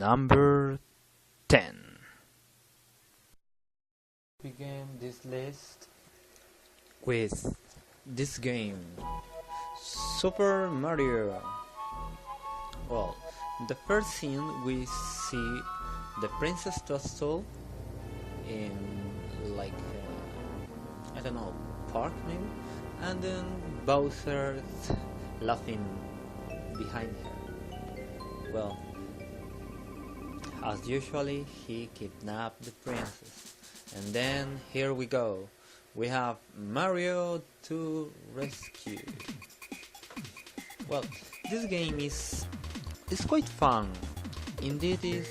Number 10. Begin this list With this game, Super Mario. Well, in the first scene we see the Princess Toadstool in like I don't know, park maybe, and then Bowser laughing behind her. Well, as usually, he kidnapped the princess, and then here we go. We have Mario to rescue. Well, this game is quite fun. Indeed, is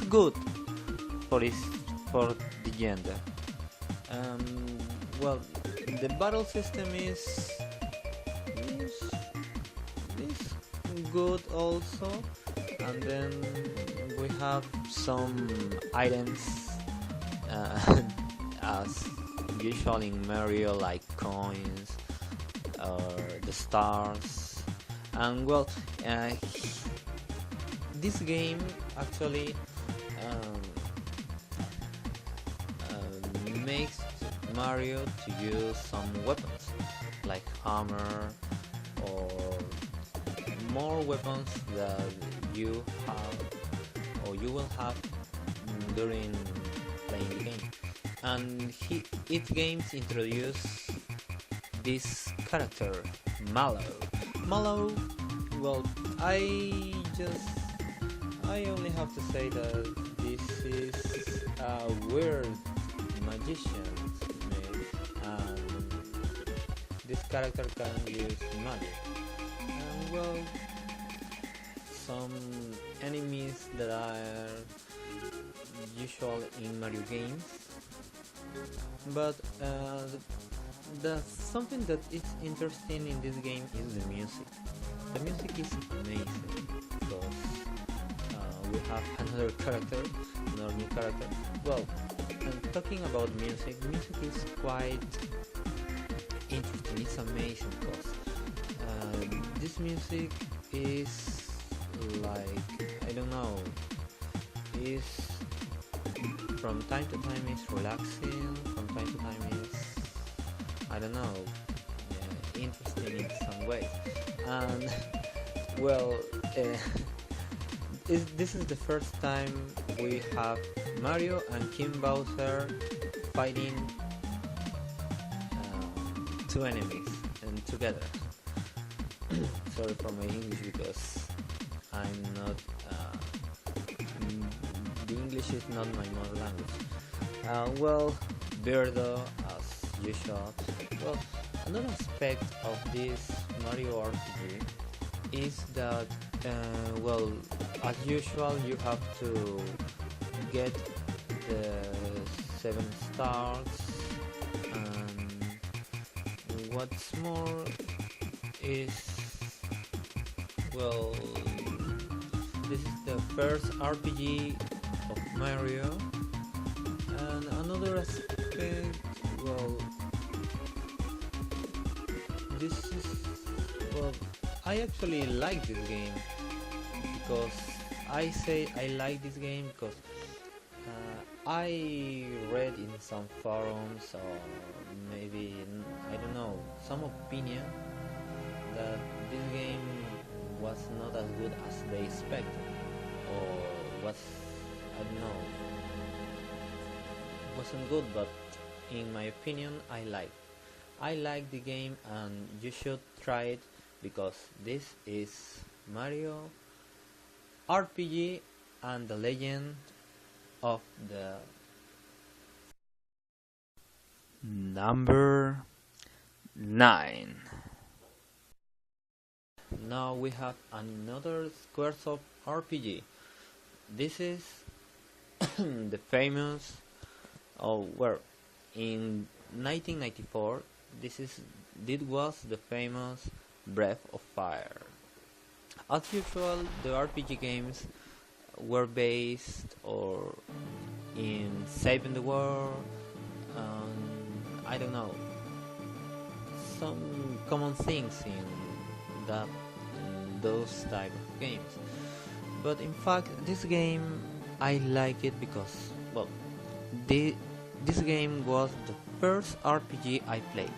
good for the gender. Well, the battle system is good also, and then we have some items as usual in Mario, like coins or the stars. And well, this game actually makes Mario to use some weapons like hammer or more weapons that you have or you will have during playing the game. And each games introduce this character, Mallow. Well, I only have to say that this is a weird magician, and this character can use magic. And well, some enemies that are usual in Mario games, but something that is interesting in this game is the music. The music is amazing because we have another new character. Well, and talking about music is quite interesting. It's amazing because this music is like, I don't know, is from time to time is relaxing, from time to time is, I don't know, interesting in some way. And well, this is the first time we have Mario and King Bowser fighting two enemies and together. Sorry for my English because I'm not the English is not my mother language. Well, Birdo as usual. Well, another aspect of this Mario RPG is that well, as usual you have to get the 7 stars, and what's more is, well, this is the first RPG of Mario. And another aspect, well, this is, well, I actually like this game because I say I like this game because I read in some forums or maybe, I don't know, some opinion that this game was not as good as they expected, or was, I don't know, wasn't good, but in my opinion I like the game, and you should try it because this is Mario RPG and the Legend of the Number 9. Now we have another Squaresoft RPG. This is the famous, well, in 1994 this was the famous Breath of Fire. As usual, the RPG games were based or in saving the world, I don't know, some common things in that those type of games. But in fact, this game I like it because, well, this game was the first RPG I played,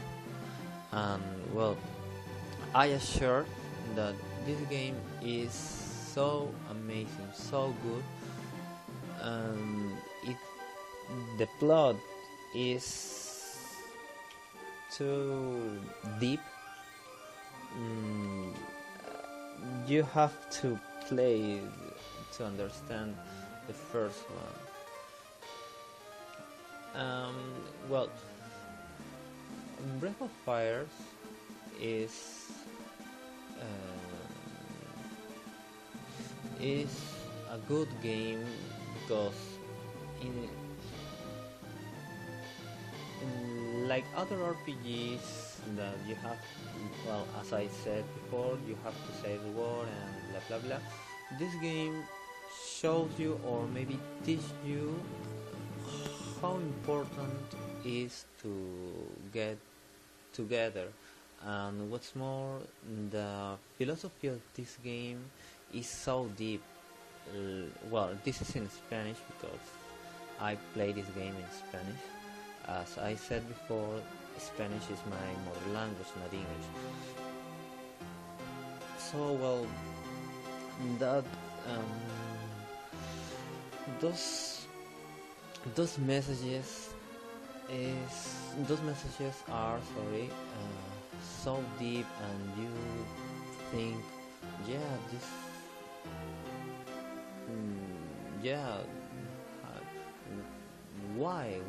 and well, I assure that this game is so amazing, so good, and the plot is too deep. Mm, you have to play to understand the first one. Well, Breath of Fire is is a good game because like other RPGs that you have, well, as I said before, you have to save the world and blah blah blah. This game shows you, or maybe teach you, how important is to get together. And what's more, the philosophy of this game is so deep. Well, this is in Spanish because I play this game in Spanish. As I said before, Spanish is my mother language, not English. So, well, that those messages are so deep, and you think, yeah, this yeah, why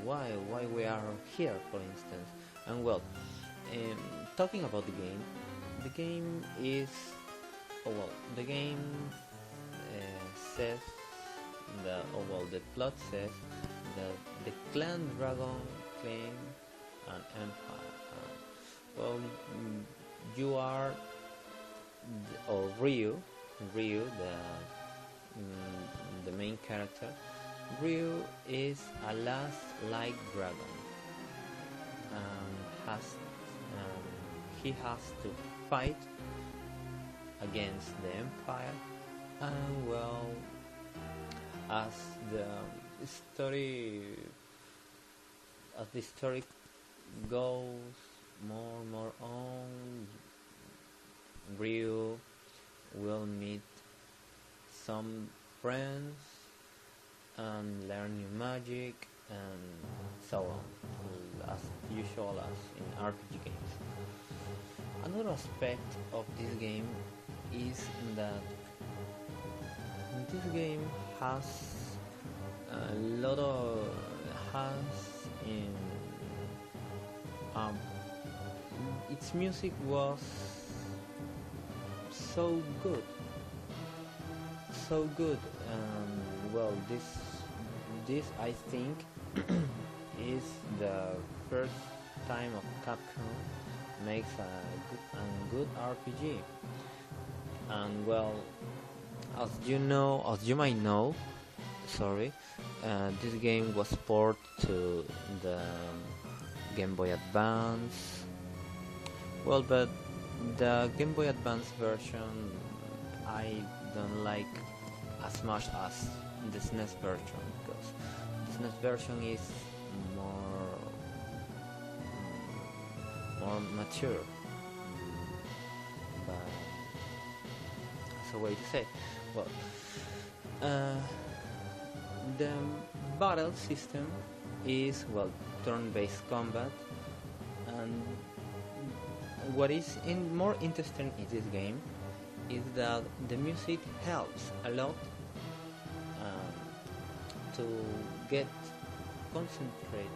we are here, for instance. And well, talking about the game is, the game says that, the plot says that the clan dragon claim an empire. You are Ryu, the main character. Ryu is a last light dragon, and he has to fight against the empire. And well, as the story goes more on, Ryu will meet some friends and learn new magic and so on, as usual as in RPG games. Another aspect of this game is that this game has a lot of its music was so good, and well, this I think is the first time of Capcom makes a good RPG. And well, as you might know, this game was ported to the Game Boy Advance. Well, but the Game Boy Advance version I don't like as much as the Snes version, because the Snes version is more mature. But that's a way to say. Well, the battle system is, well, turn-based combat, and what is more interesting in this game is that the music helps a lot to get concentrate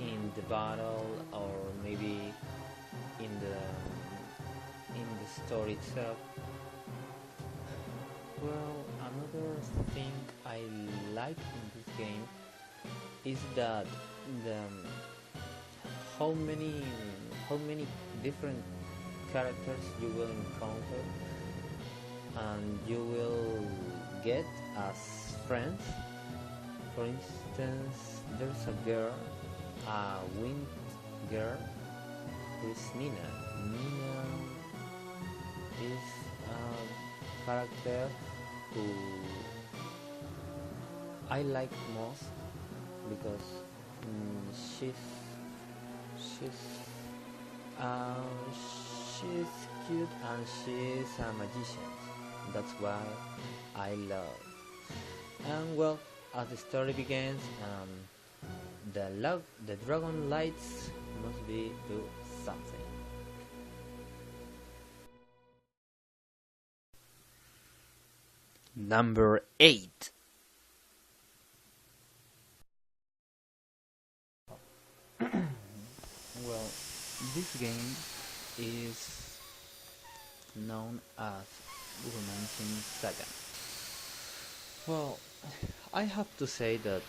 in the battle, or maybe in the story itself. Well, another thing I like in this game is that how many different characters you will encounter and you will get as friends. For instance, there's a girl, a wind girl, who is Nina. Nina is character who I like most because she's she's um, she's cute and she's a magician. That's why I love. And well, as the story begins, the dragon lights must be do something. Number 8. Well, this game is known as Romancing Saga. Well, I have to say that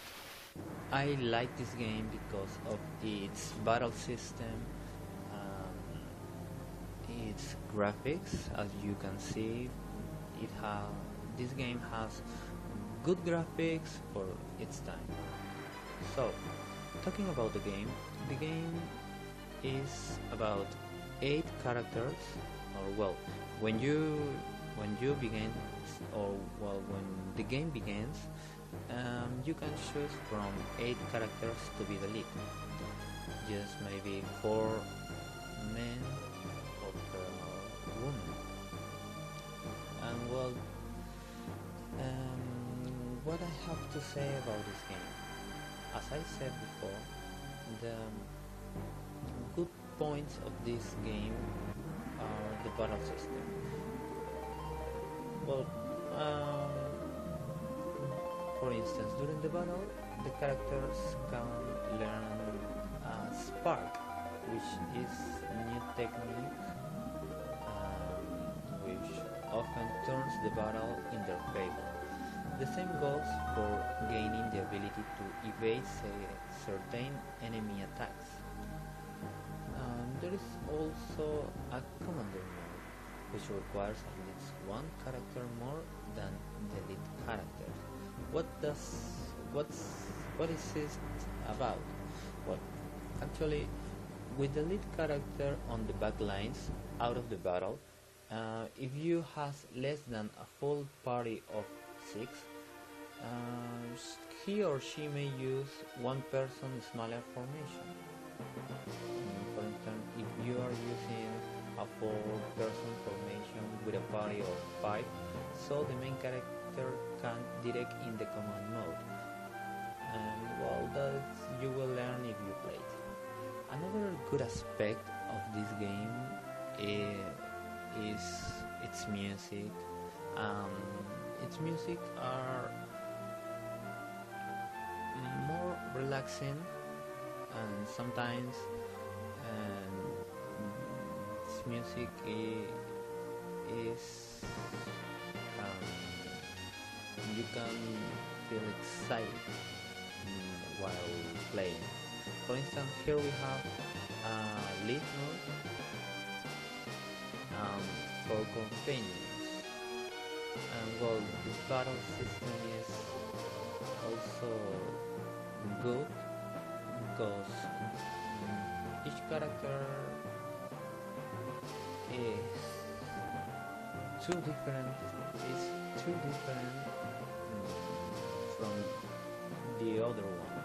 I like this game because of its battle system, um, its graphics. As you can see, it ha this game has good graphics for its time. So, talking about the game is about 8 characters, or well, when you begin, or well, when the game begins, you can choose from 8 characters to be the lead. Just maybe 4 men or woman. And well, what I have to say about this game, as I said before, the good points of this game are the battle system. Well, for instance, during the battle, the characters can learn Spark, which is a new technique which often turns the battle in their favor. The same goes for gaining the ability to evade certain enemy attacks. There is also a commander mode, which requires at least 1 character more than the lead character. What is it about? Well, actually, with the lead character on the back lines out of the battle, if you have less than a full party of 6, he or she may use 1-person smaller formation. For instance, if you are using a 4-person formation with a party of 5, so the main character can direct in the command mode. And well, that you will learn if you play it. Another good aspect of this game is its music. Its music are more relaxing, and sometimes its music is you can feel excited while playing. For instance, here we have lead mode for companions, and well, the battle system is also good because each character is too different from the other one,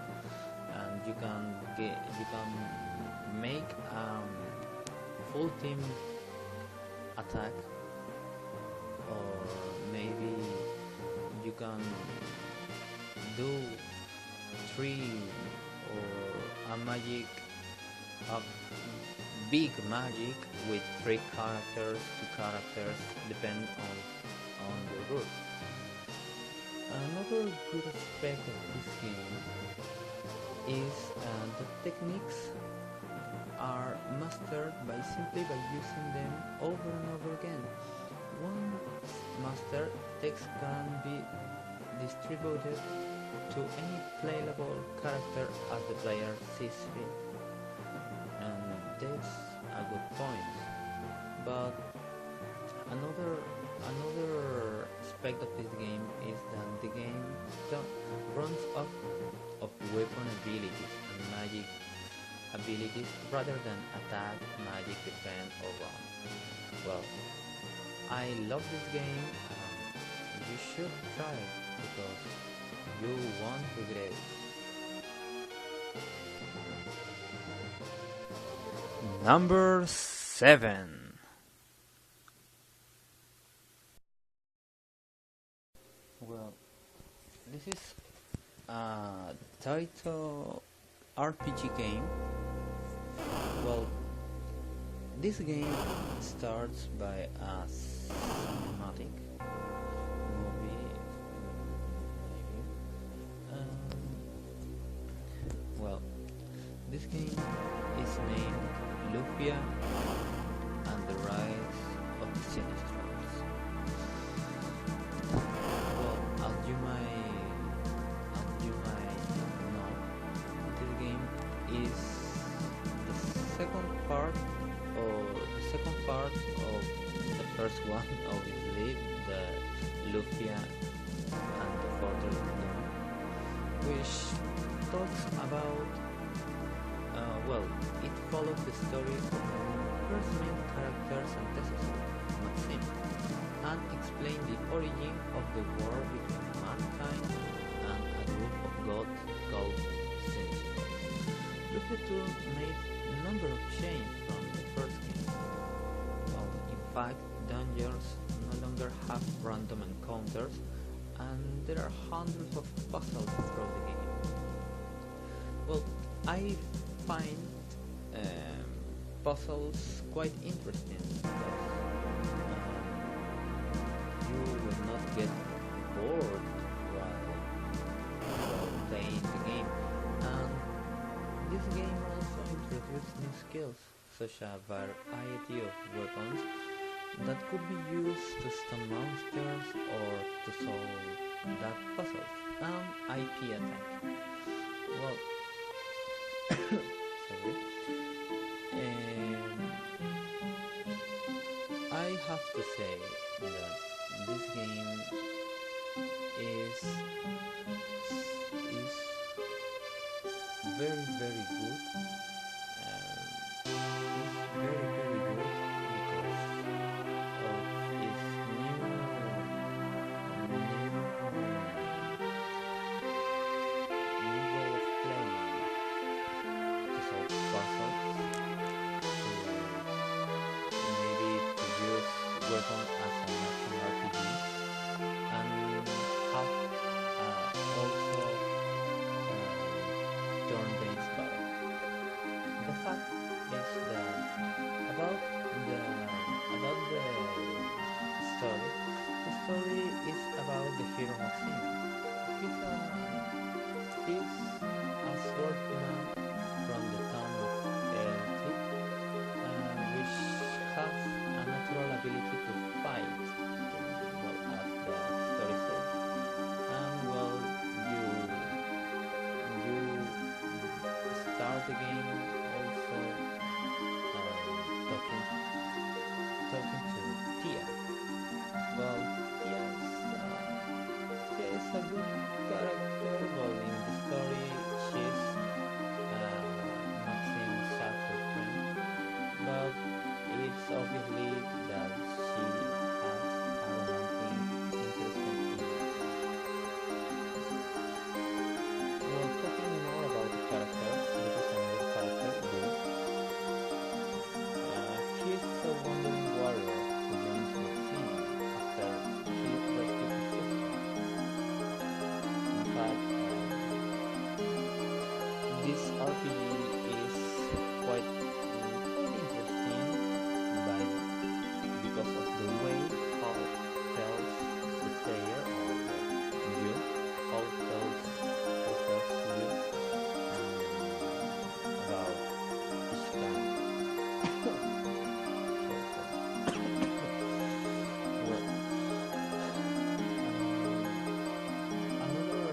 and you can make full team attack, or maybe you can do 3 or a big magic with 3 characters, 2 characters, depend on the rules. Another good aspect of this game is the techniques are mastered simply by using them over and over again. Once mastered, text can be distributed to any playable character as the player sees fit, and that's a good point. But another aspect of this game is that the game runs off of weapon abilities and magic abilities rather than attack, magic, defend, or run. Well, I love this game. You should try it because you won't regret it. Number 7. Well, this is a title RPG game. Well, this game starts by a cinematic movie, maybe. Well, this game is named Lufia and the Rise of the Sinistrals. Well, as you might know, this game is the second part of the first one, obviously, the Lufia and the Fortress of Doom, which talks about it follows the story of the first main character's antecessor, Maxim, and explain the origin of the war between mankind and a group of gods called Sentinels. Lufia 2 made a number of changes from the first game. Well, in fact, dungeons no longer have random encounters, and there are hundreds of puzzles throughout the game. Well, I find puzzles quite interesting because you will not get bored while playing the game. And this game also introduced new skills, such a variety of weapons that could be used to stun monsters or to solve dark puzzles and IP attack. Well, sorry. I have to say that this game is very very good. It's very very good because of its new way of playing, to solve puzzles, maybe to use weapons as an action RPG, and have also turn-based battle. The fact is that about the story, the story is about the hero Maxim. He's a swordsman from the town of Eltip, which has a natural ability to fight, well, as the story says. And well, you start the game also talking to Tia. Well, Tia is a good character. Well, in the story, she's Maxim's childhood friend, but it's obviously that she has a romantic interest in him. Well, talking more about the characters, this is another character, Boo. She's a wandering warrior who joins Maxim after he rescues his sister. In fact, this RPG is quite interesting because of the way how tells the player or you how tells you about each kind. Well, another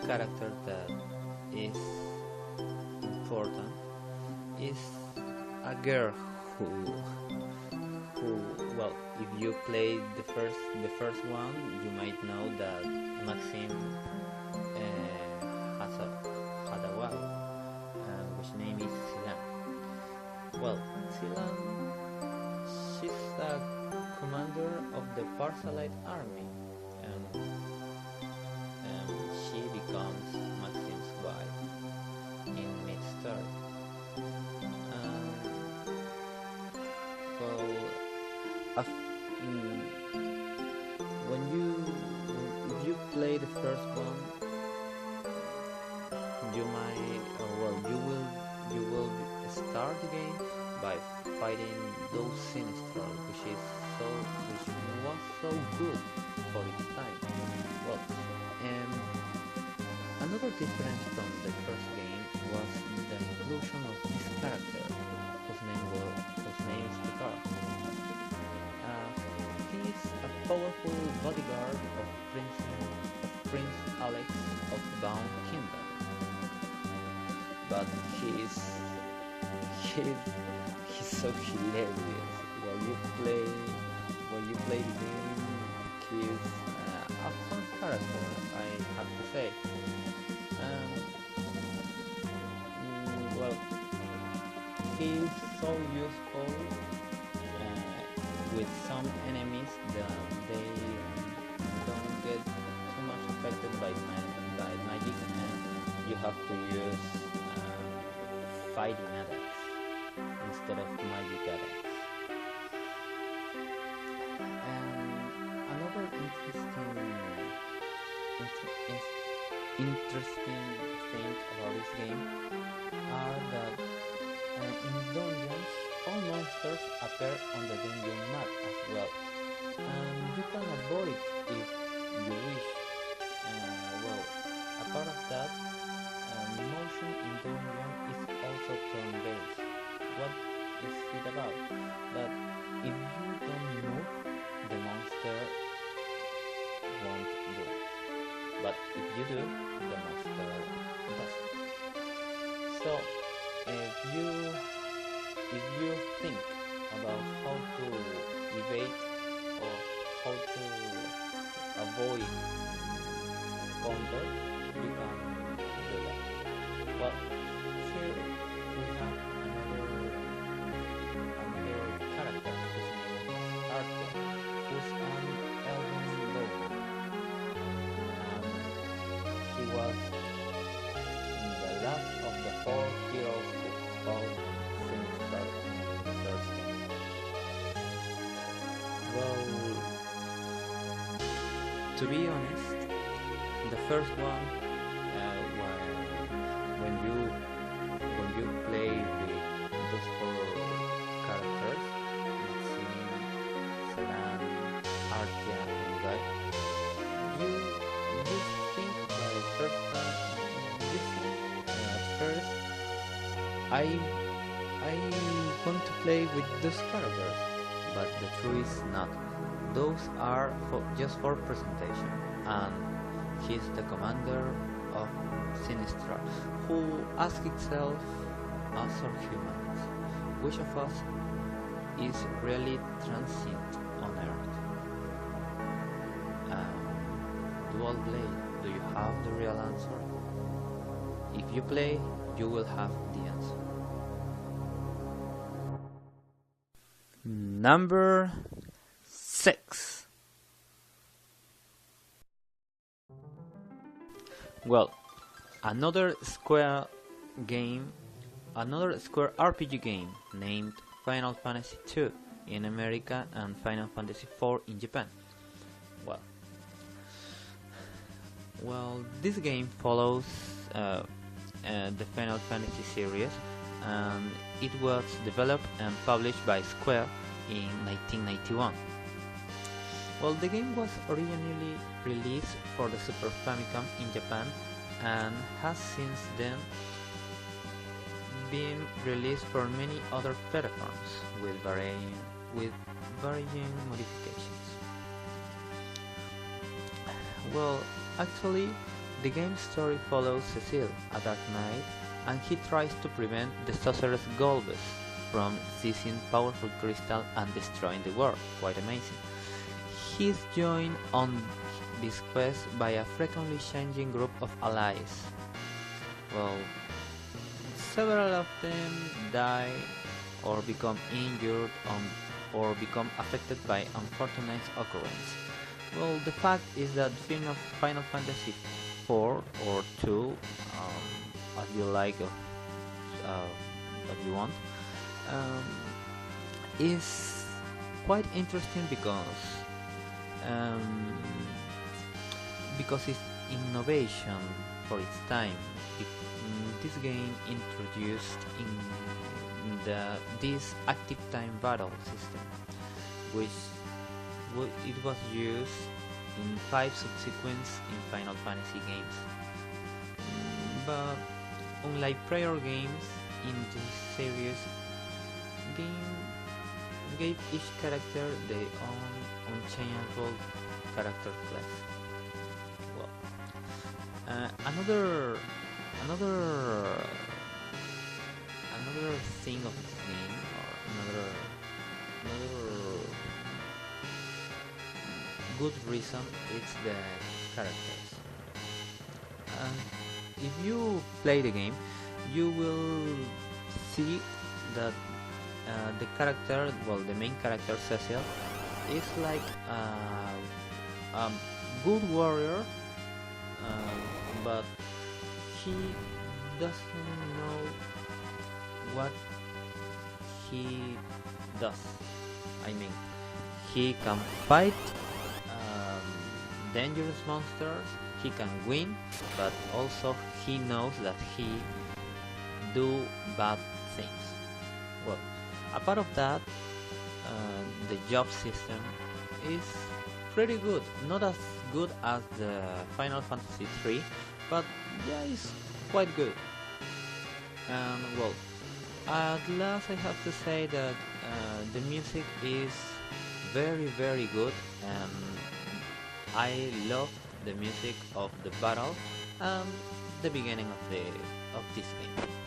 character that is important is a girl who well, if you played the first one, you might know that Maxim had a wife, Scylla, she's a commander of the Parsalite army, and she becomes Maxim's wife in mid-story. Well, when if you play the first one, you might you will start the game by fighting those Sinistral, which was so good for its time. Well, another difference from the first game was the inclusion of this character, whose name is Picard. He is a powerful bodyguard of Prince Alex of Bound Kingdom. But he's so hilarious. While you play the game, he's a fun character, I have to say. Well, he's so useful with some enemies that they don't get too much affected by magic, and you have to use fighting attacks instead of magic attacks. And another interesting thing about this game are that in dungeons all monsters appear on the dungeon map as well, and you can avoid if you wish. Well, apart of that, motion in dungeon is also turn-based. What is it about? That if you don't move, the monster won't do it. But if you do, the monster does. So if you think about how to evade or how to avoid counter, you can do that. Well, here we have another character whose name is Arthur, who's an elven lord. He was the last of the 4 heroes who fought Sinister in the first game. Well, to be honest, the first one, when you play with those 4 characters, Maxim, Selan, Artia, and Guy, you think that at first I want to play with those characters, but the truth is not. Those are just for presentation, and he's the commander of Sinistra, who asks itself, us are humans, which of us is really transient on Earth? Dual Blade, do you have the real answer? If you play, you will have the answer. Number 6. Well, another Square RPG game named Final Fantasy II in America and Final Fantasy IV in Japan. Well, this game follows the Final Fantasy series, and it was developed and published by Square in 1991. Well, the game was originally released for the Super Famicom in Japan and has since then been released for many other platforms with varying modifications. Well, actually, the game's story follows Cecil, a dark knight, and he tries to prevent the sorceress Golbez from seizing powerful crystal and destroying the world. Quite amazing. He is joined on this quest by a frequently changing group of allies. Well, several of them die or become injured or become affected by unfortunate occurrence. Well, the fact is that Final Fantasy 4 or 2, as you like, as you want, um, is quite interesting um, because it's innovation for its time. This game introduced in this active time battle system, which it was used in 5 subsequent in Final Fantasy games. But unlike prior games in this series, game gave each character their own unchangeable character class. Well, another thing of this game, or another good reason, is the characters. If you play the game, you will see that the character, well, the main character Cecil, is like a good warrior, but he doesn't know what he does. I mean, he can fight dangerous monsters, he can win, but also he knows that he do bad things. Well, apart of that, the job system is pretty good. Not as good as the Final Fantasy 3, but yeah, it's quite good. And well, at last I have to say that the music is very good, and I love the music of the battle and the beginning of this game.